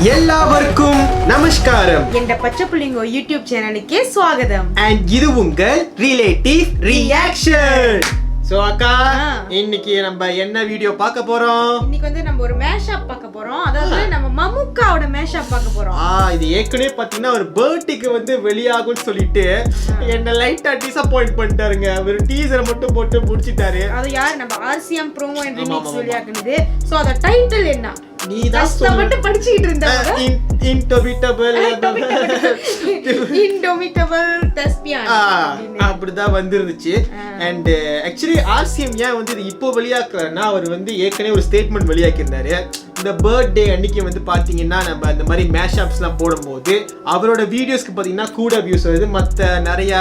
എല്ലാവർക്കും നമസ്കാരം. എന്റെ പച്ചപ്പുള്ളിങ്ങോ യൂട്യൂബ് சேனலுக்கு സ്വാഗതം. And இது உங்கள் ரிலேட்டிவ் ரியாக்ஷன். சோ அக்கா, இன்னைக்கு நம்ம என்ன வீடியோ பார்க்க போறோம்? இன்னைக்கு வந்து நம்ம ஒரு மேஷப் பார்க்க போறோம். அதாவது நம்ம மமுக்காவோட மேஷப் பார்க்க போறோம். இது ஏற்கனவே பாத்தீங்கன்னா ஒரு பர்த்டேக்கு வந்து வெளியாகும்னு சொல்லிட்டு என்ன லைட்டா டிசப்பாயிண்ட் பண்ணிட்டாருங்க. ஒரு டீசர் மட்டும் போட்டு முடிச்சிட்டாரு. அது யார்? நம்ம RCM ப்ரோமோ அண்ட் ரிமிக்ஸ் வெளியாக்குனது. சோ அத டைட்டில் என்ன? நீதான் கஷ்டப்பட்டு படிச்சிட்டு இருந்தாங்க. இன்டோமிட்டபிள் தெஸ்பியன் அப்படிதான் வந்துருந்துச்சு. அண்ட் ஆக்சுவலி RCM ஏன் வந்து இது இப்போ வெளியாக்குறாருன்னா, அவர் வந்து ஏற்கனவே ஒரு ஸ்டேட்மெண்ட் வெளியாக்கியிருந்தாரு. இந்த பர்த்டே அன்னைக்கு வந்து பாத்தீங்கன்னா நம்ம அந்த மாதிரி மேஷப்ஸ்லாம் போடும்போது அவரோட வீடியோஸ்க்கு பாத்தீங்கன்னா கூட வியூஸ் வருது. மற்ற நிறைய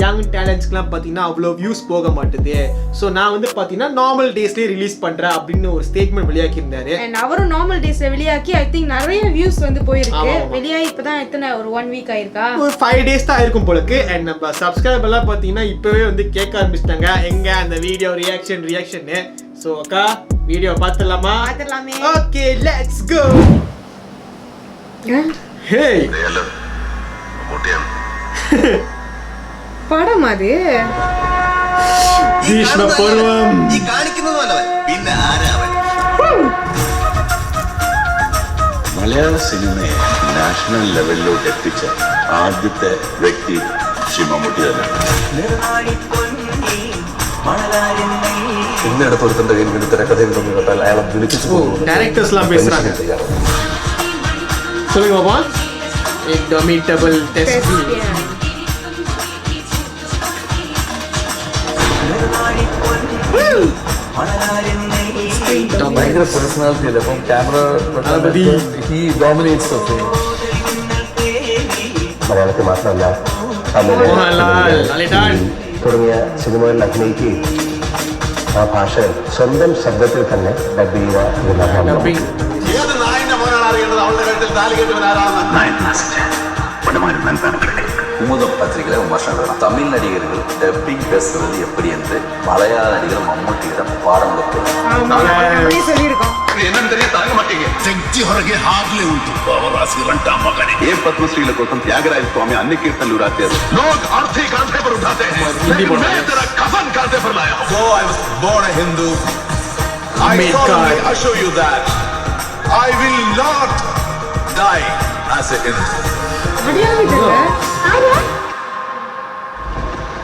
யங் டேலண்ட்ஸ்க்குலாம் பாத்தீங்கன்னா அவ்வளோ வியூஸ் போக மாட்டுது. ஸோ நான் வந்து பாத்தீங்கன்னா நார்மல் டேஸ்லேயே ரிலீஸ் பண்றேன் அப்படின்னு ஒரு ஸ்டேட்மெண்ட் வெளியாக்கியிருந்தாரு. அவரும் நார்மல் டேஸ்ல வெளியாக்கி ஐ திங்க் நிறைய வியூஸ் வந்து போயிருக்கு. வெளியாகி இப்பதான் எத்தனை ஒரு 1 வீக் ஆயிருக்கா? ஒரு 5 days தான் ஆயிருக்கும் போலக்கு. அண்ட் நம்ம சப்ஸ்கிரைபர் எல்லாம் பாத்தீங்கன்னா இப்பவே வந்து கேட்க ஆரம்பிச்சிட்டாங்க, எங்க அந்த வீடியோ ரியாக்ஷன். சோ அக்கா, வீடியோ பார்த்துடலாமா? பார்த்துடலாமே. Okay, let's go. ஹே, படம் அது ഭീഷ്മ പർവം. ഈ കാണിക്കുന്നതല്ലവൻ പിന്നെ ആരാവൻ? മലയാള സിനിമയെ നാഷണൽ ലെവലിലോട്ട് എത്തിച്ച ആദ്യത്തെ വ്യക്തി ശ്രീ മമ്മൂട്ടി തന്നെയാണ്. ഇന്നിടത്ത് ഒരുത്തന്റെ കയ്യിൽ നിന്ന് തിരക്കഥയിൽ കേട്ടാൽ അയാളെ വിളിച്ചു പോകും. ഡയറക്ടേഴ്സ്லாம் பேசுறாங்க. சொல்லுங்க பாப்பா. இன்டோமிட்டபிள் தெஸ்பியன். ഭയങ്കര പേഴ്സണാലിറ്റി അല്ലേ? അപ്പം camera he dominates the film. മലയാളത്തിൽ മാത്രമല്ല തുടങ്ങിയ സിനിമകളിൽ അഭിനയിക്കുകയും ആ ഭാഷ സ്വന്തം ശബ്ദത്തിൽ തന്നെ ഡബ് ചെയ്യുക. ഏത് നായന്റെ മോനാണ് അറിയേണ്ടത്? അവളുടെ കഴുത്തിൽ താലി കെട്ടുവനാരാണെന്ന്. குமுதம் பத்திரிகையில விமர்சனம் எழுதலாம். தமிழ் நடிகர்கள் டப்பிங் பேசுறது எப்படி என்று மலையாள நடிகர் மம்முட்டியிடம் பாடம் சொல்லியிருக்கோம். என்னன்னு தெரிய தாங்க மாட்டீங்க. శక్తి ಹೊರಗೆ ಹಾಗಲೇ ಉಂಟು. ಬಾಬರಾಸಿರಂಟ ಮಗನೇ. ये पद्मश्री కోసం త్యాగరాజ స్వామి अन्य कीर्तन उड़ाते हैं. लोग अर्थी कांधे पर उठाते हैं. मैं तेरा कफन कांधे पर लाया हूं. So I was born a Hindu. I solemnly assure you that I will not die as a Hindu.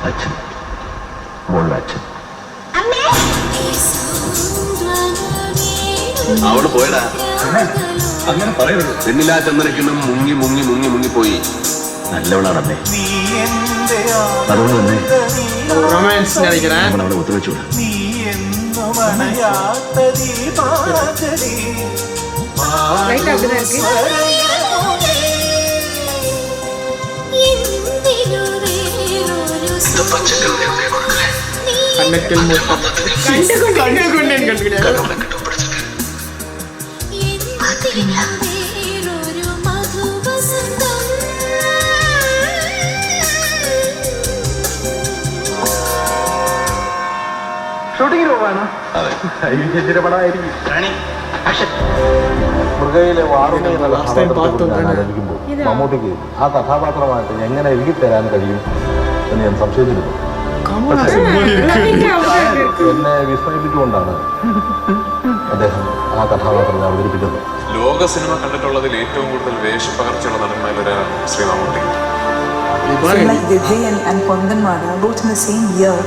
അച്ഛൻ മോളുടെ അച്ഛൻ അവിടെ പോയടാ. അങ്ങനെ പറയരുത്. പെണ്ണില്ലാ ചന്ദനക്കിണ്ണം മുങ്ങി മുങ്ങി മുങ്ങി മുങ്ങിപ്പോയി. നല്ലവളാണ് അമ്മേ. അതുകൊണ്ട് തന്നെ ரொமான்ஸ் நினைக்கிறேன். നമ്മളവിടെ ഒത്തുവെച്ചുകൂടാ. லைட் அப்படிதான் இருக்கு. கண்ணத்தில் மொத்தம் கண்டுகொண்டேன். ഷൂട്ടിങ്ങിന് പോവാണ്. ചേച്ചിയുടെ പടമായിരിക്കും. മൃഗയിലെ വാറുകൾ ആലോചിക്കുമ്പോൾ മമ്മൂട്ടിക്ക് ആ കഥാപാത്രമായിട്ട് എങ്ങനെ എഴുതിത്തരാൻ കഴിയും എന്ന് ഞാൻ സംശയിച്ചിരുന്നു. എന്നെ വിസ്മയിപ്പിച്ചുകൊണ്ടാണ് അദ്ദേഹം ആ കഥാപാത്രത്തെ അവതരിപ്പിച്ചത്. ലോക സിനിമ കണ്ടിട്ടുള്ളതിൽ ഏറ്റവും കൂടുതൽ വേഷപ്പകർച്ചയുള്ള നടന്മാരിലൊരാളാണ് Shri Mammootty. Like Vidhay and Pondan Mada, both in the same year.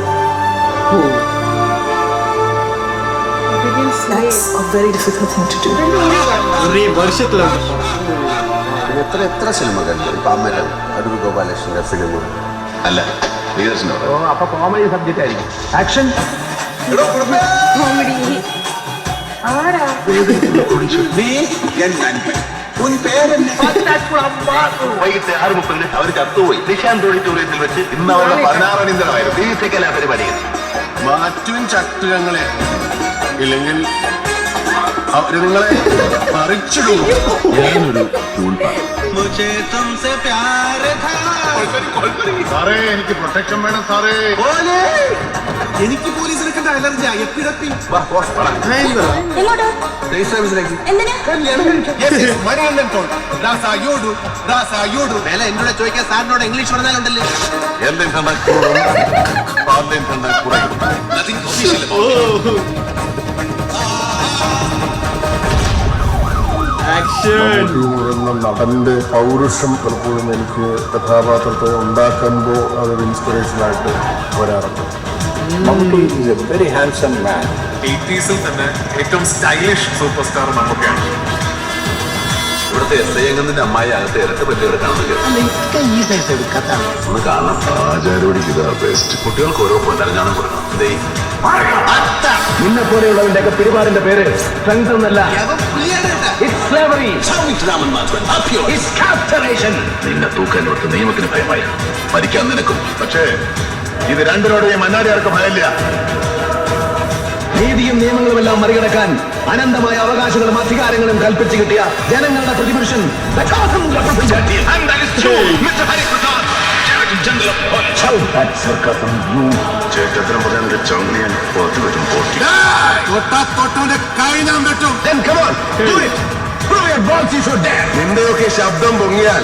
That's a very difficult thing to do. ഒരേ വർഷത്തില് എത്ര സിനിമ കണ്ടു? ഇപ്പൊ അമ്മയുടെ അടൂർ ഗോപാലകൃഷ്ണന്റെ ഫിലിം അല്ല, നീരജനോട്. അപ്പൊ കോമഡി സബ്ജക്റ്റ് ആയിരിക്കും. ആക്ഷൻ കോമഡി ആരാ? വൈകിട്ട് 6:30 അവർ ചത്തുപോയി. നിശാന്ത് ഓഡിറ്റോറിയത്തിൽ വെച്ച് ഇന്ന് അവരുടെ 16 അടിയന്തരമായിരുന്നു. ഫിസിക്കൽ പരിപാടികൾ മാറ്റും ചട്ടുകങ്ങളെ, ഇല്ലെങ്കിൽ അവര് നിങ്ങളെ മറിച്ചിടും. ഞാനൊരു സാറേ, എനിക്ക് പ്രൊട്ടക്ഷൻ വേണം സാറേ. എനിക്ക് പോലീസിനെ കണ്ട അലർജി എപ്പി എന്നോട് ചോദിക്കാൻ സാറിനോട് ഇംഗ്ലീഷ് പറഞ്ഞാലുണ്ടല്ലേ നടന്റെ പൗരുഷം പലപ്പോഴും എനിക്ക് കഥാപാത്രത്തെ ഉണ്ടാക്കുമ്പോൾ അതൊരു ഇൻസ്പിറേഷനായിട്ട് വരാറുണ്ട്. വെരി ഹാൻസം മാൻ. 80s തന്നെ ഏറ്റവും സ്റ്റൈലിഷ് സൂപ്പർ സ്റ്റാർ മമ്മൂക്കയാണ്. ഇവിടുത്തെ എസ്ഐ അമ്മായി അകത്ത് ഇരട്ട പറ്റിയെടുക്കാണെന്ന് ഒന്ന് കാണണം. ആചാരോടിക്ക് ഇതാ ബെസ്റ്റ്. കുട്ടികൾക്ക് ഓരോ പൊന്നരഞ്ഞാണം കൊടുക്കണം. നിന്നെ പോലെയുള്ളവന്റെ പെരുമാറിന്റെ പേര് സ്ട്രെങ്ത് എന്നല്ല, നിന്നെ തൂക്കാൻ കൊടുത്ത് നിയമത്തിന് ഭയമായി മരിക്കാൻ നിനക്കും. പക്ഷേ ഇത് രണ്ടിനോടെയും മന്നാടിയാർക്ക് ഭയമില്ല. നീതിയും നിയമങ്ങളുമെല്ലാം മറികടക്കാൻ അനന്തമായ അവകാശങ്ങളും അധികാരങ്ങളും കൽപ്പിച്ചു കിട്ടിയ ജനങ്ങളുടെ പ്രതിപുരുഷൻ നിന്റെയൊക്കെ ശബ്ദം പൊങ്ങിയാൽ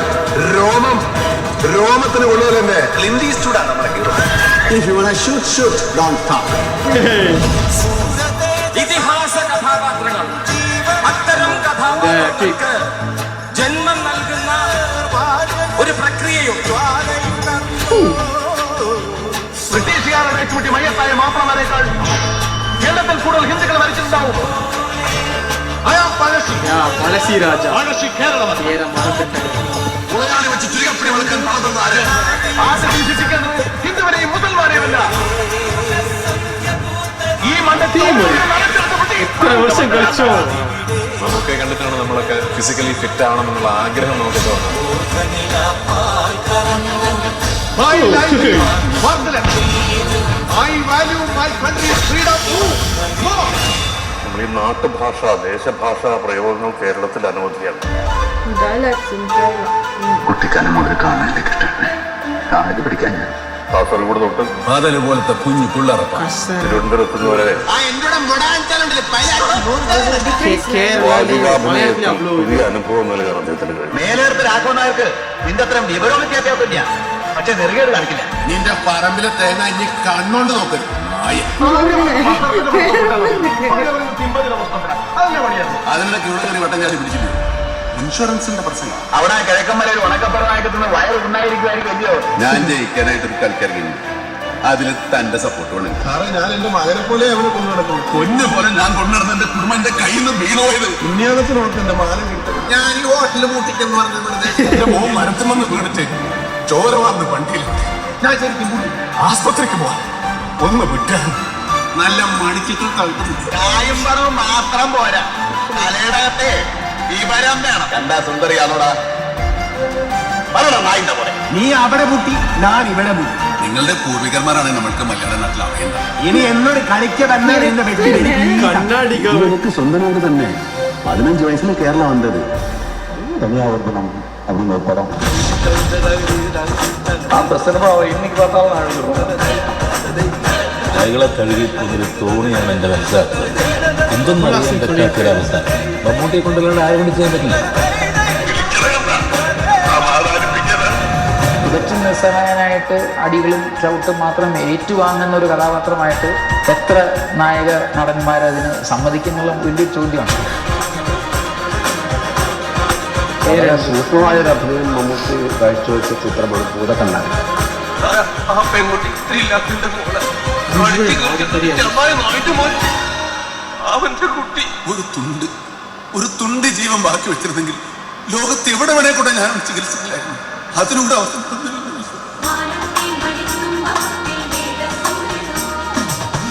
രോമത്തിന് കൊള്ളുക തന്നെ. ക്ലിന്റ് ഈസ്റ്റ്വുഡാണ് നമ്മുടെ ഹീറോ. ഇതിഹാസ കഥാപാത്രങ്ങൾ അത്തരം കഥാപാത്രങ്ങൾക്ക് ജന്മം നൽകുന്ന ഒരു പ്രക്രിയയും ബ്രിട്ടീഷുകാരുടെ ചൂട്ടി മയ്യത്തായ മാപ്പിളമാരേക്കാൾ കേരളത്തിൽ കൂടുതൽ ഹിന്ദുക്കൾ മരിച്ചിട്ടുണ്ടാവും. ഹിന്ദുവിനെയും മുസൽമാനെയുമല്ല, ഈ മണ്ഡലത്തിൽ എത്ര വർഷം കളിച്ചോ. മമ്മൂക്കയെ കണ്ടിട്ടാണ് നമ്മളൊക്കെ ഫിസിക്കലി ഫിറ്റ് ആവണമെന്നുള്ള ആഗ്രഹം നമുക്ക് തോന്നുന്നത്. നമ്മൾ ഈ നാട്ടുഭാഷ ദേശഭാഷാ പ്രയോഗങ്ങൾ കേരളത്തിൽ അനവധിയാണ്. കുട്ടിക്കാലം മുതൽ കാണാനില്ല കൃഷ്ണനെ. ആദ്യം പഠിക്കാൻ ഞാൻ കാസർഗോഡ് തൊട്ട് പാതല് പോലത്തെ കുഞ്ഞു പിള്ളേർപ്പ തിരുവനന്തപുരത്ത് വരെ പുതിയ അനുഭവം നൽകാൻ അദ്ദേഹത്തിന് കഴിയും. മേലേർത്ത് രാഘവനായർക്ക് നിന്റെ അത്രയും വിവരം വ്യത്യാസമില്ല, പക്ഷെ നെറുകേട് കാണിക്കില്ല. നിന്റെ പറമ്പിലെ തേങ്ങ ഇനി കണ്ണോണ്ട് നോക്കരുത്. അതിനുള്ള കീഴ് വട്ടം ചാടി പിടിച്ചില്ല. ഇൻഷുറൻസിന്റെ പ്രശ്നം അവിടെ കിഴക്കന്മാരെ ഉണക്കപ്പറമായിട്ട് വയറ് ഉണ്ടായിരിക്കുമായിരിക്കും അല്ലയോ? ഞാൻ ജയിക്കാനായിട്ടൊരു കളിക്കിറങ്ങി. അതിൽ തന്റെ സപ്പോർട്ട് വേണം. സാറേ, ഞാൻ എന്റെ മകനെ പോലെ അവനെ കൊണ്ടു നടക്കുന്നു. പൊന്നു പോലെ ഞാൻ കൊണ്ടുനടന്ന എന്റെ കുടുംബം എന്റെ കയ്യിൽ നിന്ന് വീണുപോയത്. പുണ്യാളത്തിന് നോക്ക് എന്റെ മാല കിട്ടും. ഞാൻ ഈ ഹോട്ടലിൽ മൂട്ടിക്കെന്ന് പറഞ്ഞ മോൻ മരത്തിൽ വന്ന് വീണിട്ട് ചോര വന്ന് വണ്ടിയിൽ ഞാൻ ശരിക്കും ആസ്പത്രിക്ക് പോവാൻ ഒന്ന് വിട്ടാൻ നല്ല മടിച്ചിട്ട് ചായും പണവും മാത്രം പോരാ, തലയിടകത്തെ വിവരം വേണം. എന്താ സുന്ദരിയാണോടാ? നായിന്റെ പോലെ നീ അവിടെ മുട്ടി, ഞാൻ ഇവിടെ മുട്ടി. നിങ്ങളുടെ പൂർവികന്മാരാണ് നമ്മൾക്ക് മലയാള നാട്ടിൽ അറിയേണ്ടത്. ഇനി എന്നോട് കളിക്ക തന്നെ എനിക്ക് സ്വന്തം നാട് തന്നെ. 15 വയസ്സിൽ കേരള വന്നത് തനിയാവർത്തനം அப்படின்னு ஒரு படம். കൈകളെ തഴുകി ഒരു തോണിയാണ് എൻ്റെ മനസ്സിലാക്കുന്നത്. എന്തെന്നറിയാൻ പറ്റാത്തൊരവസ്ഥ. മമ്മൂട്ടിയെ കൊണ്ടുള്ള ആരും ചെയ്യാൻ പറ്റില്ല. തികച്ചും നിസ്സഹായനായിട്ട് അടികളും ചവിട്ടും മാത്രം ഏറ്റുവാങ്ങുന്ന ഒരു കഥാപാത്രമായിട്ട് എത്ര നായക നടന്മാരതിന് സമ്മതിക്കുന്നുള്ള വലിയൊരു ചോദ്യമാണ്. സൂക്ഷ്മമായൊരു അഭിനയം മമ്മൂട്ടി കാഴ്ചവെച്ച ചിത്രമാണ് ഭൂതക്കണ്ണാടി. ഒരു തുണ്ട് ജീവൻ ബാക്കി വെച്ചിരുന്നെങ്കിൽ ലോകത്ത് എവിടെ വേണേ കൂടെ ഞാൻ ചികിത്സിക്കില്ലായിരുന്നു. അതിലൂടെ അവസ്ഥ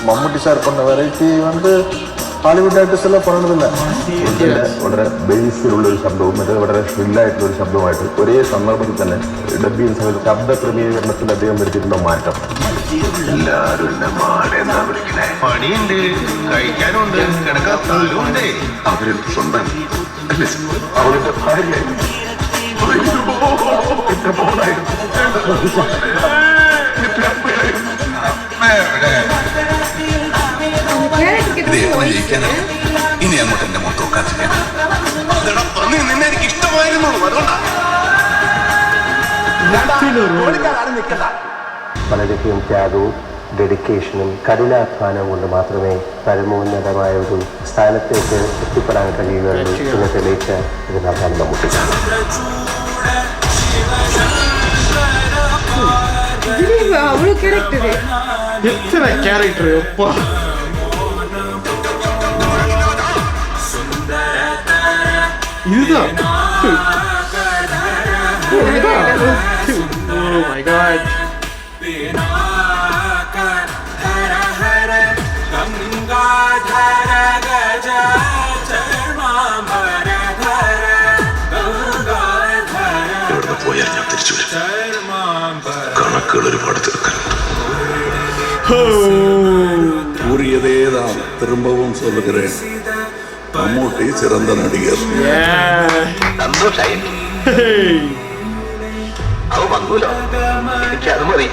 மம்முட்டி சார் பண்ண வெரைட்டி வந்து ஹாலிவுட் ആർട്ടിസ്റ്റ് എല്ലാം പറഞ്ഞതില്ല. വളരെ ബേസിൽ ഉള്ള ഒരു ശബ്ദവും ഇത് വളരെ ഷ്രില്ലായിട്ടുള്ള ഒരു ശബ്ദവുമായിട്ട് ഒരേ സന്ദർഭത്തിൽ തന്നെ ഡബ് ചെയ്യുന്ന സമയത്ത് ശബ്ദ ക്രമീകരണത്തിൽ അദ്ദേഹം വരുത്തിയിട്ടുള്ള മാറ്റം. എല്ലാവരും എന്നെ മാടേന്നാ വിളിക്കണേ. പണിയുണ്ട്, കഴിക്കാനുണ്ട്, കിടക്കാൻ സ്ഥലമുണ്ട്. അവരെനിക്ക് സ്വന്തം അവരുടെ ഭാര്യ ഇനി അങ്ങോട്ട് എന്റെ മൊത്തം നിന്നെ എനിക്ക് ഇഷ്ടമായിരുന്നു അതുകൊണ്ടാ വളരെയധികം ത്യാഗവും ഡെഡിക്കേഷനും കഠിനാധ്വാനവും കൊണ്ട് മാത്രമേ പരമോന്നതമായ ഒരു സ്ഥാനത്തേക്ക് എത്തിപ്പെടാൻ കഴിയുകയുള്ളൂ എന്ന് തെളിയിച്ച ഒരു നടനാണ് മമ്മൂട്ടി. ഇവിടുന്ന് പോയാൽ ഞാൻ തിരിച്ചു വരും. കണക്കുകൾ ഒരുപാട് തീർക്കാനുണ്ട്. கூறியதேதான் திரும்பவும் சொல்லுகிறேன், மம்மூட்டி சிறந்த நடிகர். സന്തോഷായി അത് വന്നൂലോ, എനിക്ക് അത് മതി.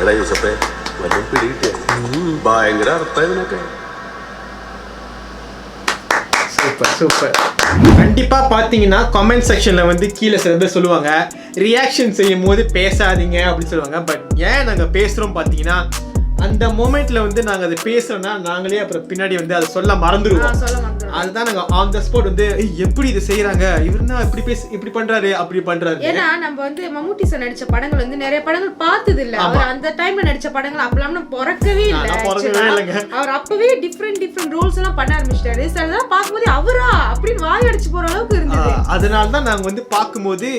എടാ യൂസഫേ, വല്ലതും പിടികിട്ടിയ ഭയങ്കര അർത്ഥം ഇതിനൊക്കെ. சூப்பர். கண்டிப்பா பாத்தீங்கன்னா கமெண்ட் செக்ஷன்ல வந்து கீழே சில பேர் சொல்லுவாங்க ரியாக்ஷன் செய்யும் போது பேசாதீங்க அப்படின்னு சொல்லுவாங்க. பட் ஏன் நாங்க பேசுறோம் பாத்தீங்கன்னா அந்த மொமெண்ட்ல வந்து நாங்க அதை பேசுறோம்னா நாங்களே அப்புறம் பின்னாடி வந்து அதை சொல்ல மறந்துடுவோம். அதுதான் நாங்க ஆன் த ஸ்பாட் வந்து எப்படி இதை செய்யறாங்க, இவருன்னா இப்படி பண்றாரு அப்படி பண்றாரு. ஏன்னா நம்ம வந்து மம்முட்டி சார் நடிச்ச படங்கள் வந்து நிறைய படங்கள் பார்த்தது இல்ல. அவர் அந்த டைம்ல நடிச்ச படங்கள் அப்பலாம் பிறக்கவே இல்ல. அவர் அப்பவே டிஃப்ரெண்ட் ரோல்ஸ் எல்லாம் பண்ண ஆரம்பிச்சிட்டாரு. சார் அதெல்லாம் பார்க்கும்போது அவரா அப்படின்னு வாய் அடிச்சு போற அளவுக்கு இருந்தது. அதனால தான் நாங்க வந்து பார்க்கும்போது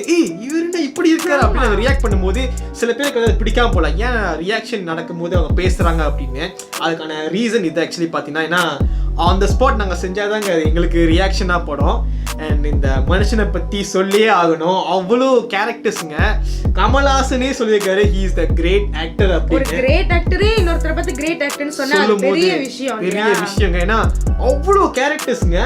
இவருன்னா இப்படி இருக்காரு அப்படின்னு ரியாக்ட் பண்ணும்போது சில பேருக்கு வந்து பிடிக்காம போல. ஏன் ரியாக்ஷன் நடக்கும்போது அவங்க பேசுறாங்க அப்படின்னு அதுக்கான ரீசன் இது ஆக்சுவலி பார்த்தீங்கன்னா ஆன் த ஸ்பாட் நாங்கள் செஞ்சாதாங்க எங்களுக்கு ரியாக்ஷனாக படும். அண்ட் இந்த மனுஷனை பற்றி சொல்லியே ஆகணும், அவ்வளோ கேரக்டர்ஸுங்க. கமல்ஹாசனே சொல்லியிருக்காரு he is the great actor அப்படின்னு. ஒரு கிரேட் ஆக்டரே இன்னொருத்தரை பத்தி கிரேட் ஆக்டர்னு சொன்னா பெரிய விஷயங்க. ஏன்னா அவ்வளோ கேரக்டர்ஸுங்க,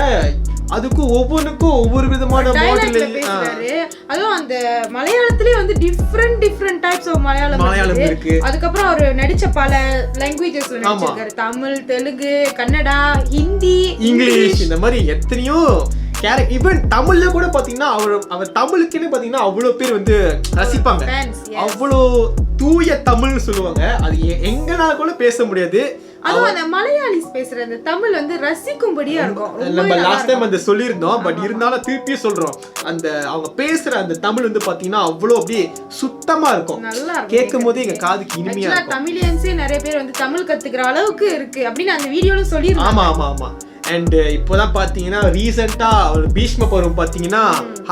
அதுக்கும் ஒவ்வொன்றுக்கும் ஒவ்வொரு விதமான மாடல் பேசுறாரு. அதுவும் அந்த மலையாளத்திலே வந்து டிஃப்ரெண்ட் டைப்ஸ் ஆஃப் மலையாளம் இருக்கு. அதுக்கப்புறம் அவர் நடிச்ச பல லாங்குவேஜஸ்ல நடிச்சிருக்காரு. தமிழ், தெலுங்கு, கன்னடா, ஹிந்தி, இங்கிலீஷ், இந்த மாதிரி எத்தனையோ ஈவன் தமிழ்ல கூட பாத்தீங்கன்னா அவர் தமிழுக்குன்னு பாத்தீங்கன்னா அவ்வளவு பேர் வந்து ரசிப்பாங்க. அவ்வளோ தூய தமிழ்னு சொல்லுவாங்க. அது எங்கனால கூட பேச முடியாது. அதுவும் அந்த மலையாளிஸ் பேசுற அந்த தமிழ் வந்து ரசிக்கும்படியா இருக்கும். நம்ம லாஸ்ட் டைம் அந்த சொல்லியிருந்தோம். பட் இருந்தாலும் திருப்பியும் சொல்றோம், அந்த அவங்க பேசுற அந்த தமிழ் வந்து பாத்தீங்கன்னா அவ்வளோ அப்படியே சுத்தமா இருக்கும். கேட்கும் போது எங்க காதுக்கு இனிமையா இருக்கும். தமிழியன்ஸே நிறைய பேர் வந்து தமிழ் கத்துக்கிற அளவுக்கு இருக்கு அப்படின்னு அந்த வீடியோல சொல்லிருக்காங்க. ஆமா. அண்ட் இப்போதான் பாத்தீங்கன்னா ரீசெண்டா ஒரு பீஷ்ம பருவம் பாத்தீங்கன்னா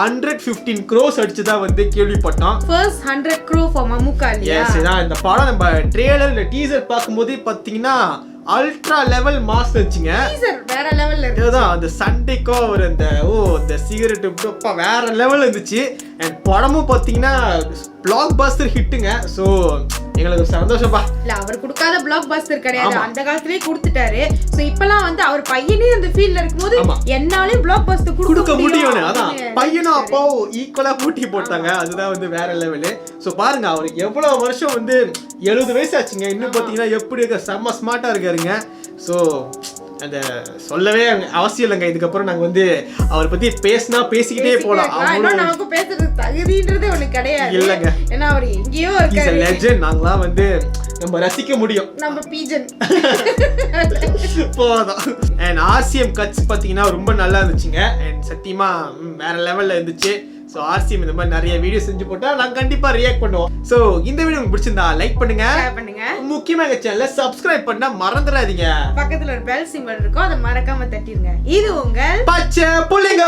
115 crores அடிச்சுதான் வந்து கேள்விப்பட்டோம். ஃபர்ஸ்ட் 100 crore for மம்முக்கா இல்லையா? எஸ், இந்த படம் நம்ம ட்ரெய்லர் டீசர் பார்க்கும்போது பாத்தீங்கன்னா அல்ட்ரா லெவல் மாஸ் வச்சுங்க. டீசர் வேற லெவல்ல இருக்கு. இதுதான் அந்த சண்டைக்கோ ஒரு அந்த அந்த சிகரெட் வேற லெவல் இருந்துச்சு. அண்ட் படமும் பாத்தீங்கன்னா பிளாக் பஸ்டர் ஹிட்டுங்க. ஸோ எங்களுக்கு சந்தோஷப்பா. இல்ல அவர் கொடுக்காத பிளாக் பஸ்டர் கிடையாது, அந்த காலத்திலேயே கொடுத்துட்டாரு. சோ இப்பலாம் வந்து அவர் பையனே அந்த ஃபீல்ட்ல இருக்கும்போது என்னாலே பிளாக் பஸ்டர் கொடுக்க முடியும். அதான் பையனும் அப்பாவும் ஈக்குவலா போட்டி போட்டாங்க. அதுதான் வந்து வேற லெவலு. ஸோ பாருங்க, அவர் எவ்வளவு வருஷம் வந்து 70 வயசு ஆச்சுங்க. இன்னும் பாத்தீங்கன்னா எப்படி இருக்க செம்ம ஸ்மார்ட்டா இருக்காருங்க. ஸோ அந்த சொல்லவே அவசியம் இல்லைங்க. இதுக்கப்புறம் நாங்க வந்து அவரை பத்தி பேசிக்கிட்டே போலாம். நமக்கு பேசுறது தகுதின்றதே ஒண்ணு கிடையாது இல்லங்க. ஏன்னா அவர் எங்கேயோ இருக்காரு. லெஜெண்ட். நாங்களாம் வந்து நம்ம ரசிக்க முடியும். நம்ம பீஜன் போதும். அண்ட் ஆர்சிஎம் கட்ஸ் பாத்தீங்கன்னா ரொம்ப நல்லா இருந்துச்சுங்க. அண்ட் சத்தியமா வேற லெவல்ல இருந்துச்சு. ஸோ ஆர்சிஎம் இந்த மாதிரி நிறைய வீடியோ செஞ்சு போட்டா நாங்கள் கண்டிப்பாக ரியாக்ட் பண்ணுவோம். ஸோ இந்த வீடியோ உங்களுக்கு பிடிச்சிருந்தா லைக் பண்ணுங்க, முக்கியமாக எங்கள் சேனலை சப்ஸ்கிரைப் பண்ண மறந்துடாதீங்க. பக்கத்தில் ஒரு பெல் சிம்பல் இருக்கும், அதை மறக்காம தட்டிடுங்க. இது உங்கள் பச்சை புள்ளிங்க.